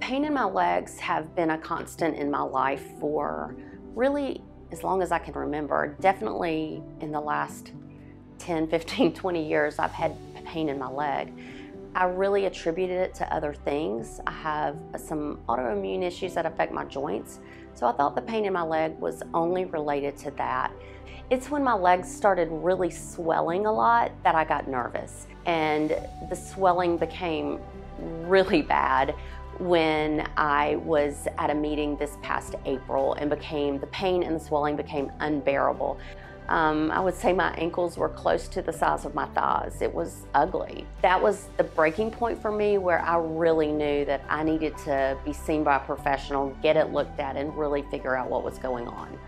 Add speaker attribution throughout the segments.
Speaker 1: pain in my legs have been a constant in my life for really as long as I can remember. Definitely in the last 10, 15, 20 years, I've had pain in my leg. I really attributed it to other things. I have some autoimmune issues that affect my joints, so I thought the pain in my leg was only related to that. It's when my legs started really swelling a lot that I got nervous, and the swelling became really bad when I was at a meeting this past April, and the pain and the swelling became unbearable. I would say my ankles were close to the size of my thighs. It was ugly. That was the breaking point for me, where I really knew that I needed to be seen by a professional, get it looked at, and really figure out what was going on.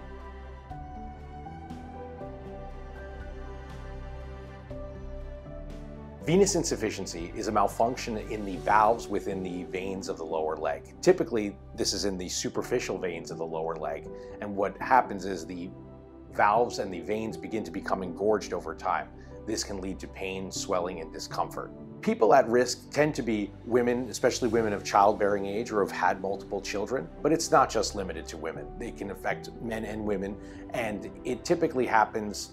Speaker 2: Venous insufficiency is a malfunction in the valves within the veins of the lower leg. Typically, this is in the superficial veins of the lower leg, and what happens is the valves and the veins begin to become engorged over time. This can lead to pain, swelling, and discomfort. People at risk tend to be women, especially women of childbearing age or have had multiple children, but it's not just limited to women. They can affect men and women, and it typically happens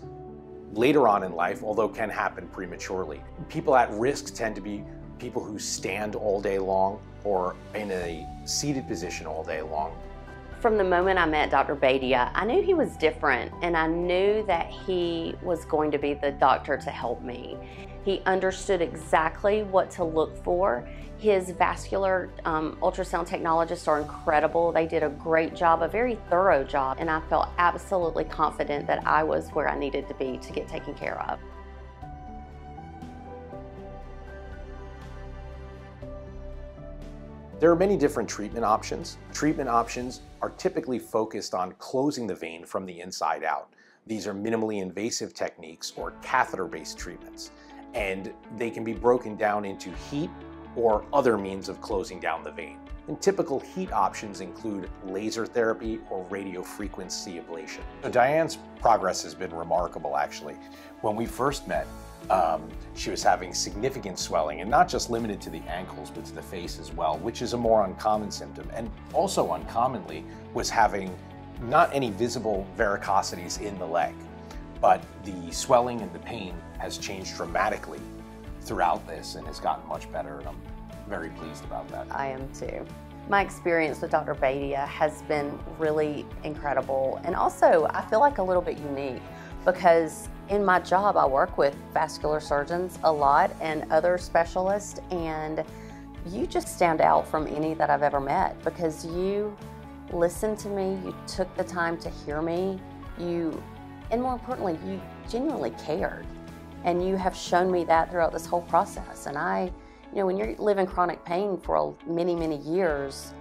Speaker 2: later on in life, although can happen prematurely. People at risk tend to be people who stand all day long or in a seated position all day long.
Speaker 1: From the moment I met Dr. Badia, I knew he was different, and I knew that he was going to be the doctor to help me. He understood exactly what to look for. His vascular ultrasound technologists are incredible. They did a great job, a very thorough job, and I felt absolutely confident that I was where I needed to be to get taken care of.
Speaker 2: There are many different treatment options. Treatment options are typically focused on closing the vein from the inside out. These are minimally invasive techniques or catheter-based treatments, and they can be broken down into heat or other means of closing down the vein. And typical heat options include laser therapy or radiofrequency ablation. So Diane's progress has been remarkable, actually. When we first met, she was having significant swelling, and not just limited to the ankles, but to the face as well, which is a more uncommon symptom. And also uncommonly was having not any visible varicosities in the leg, but the swelling and the pain has changed dramatically throughout this and has gotten much better, and I'm very pleased about that.
Speaker 1: I am too. My experience with Dr. Badia has been really incredible, and also I feel like a little bit unique, because in my job I work with vascular surgeons a lot and other specialists, and you just stand out from any that I've ever met because you listened to me, you took the time to hear me, and more importantly, you genuinely cared. And you have shown me that throughout this whole process. And when you live in chronic pain for many, many years,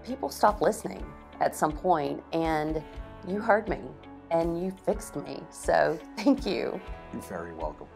Speaker 1: people stop listening at some point, and you heard me and you fixed me. So thank you.
Speaker 2: You're very welcome.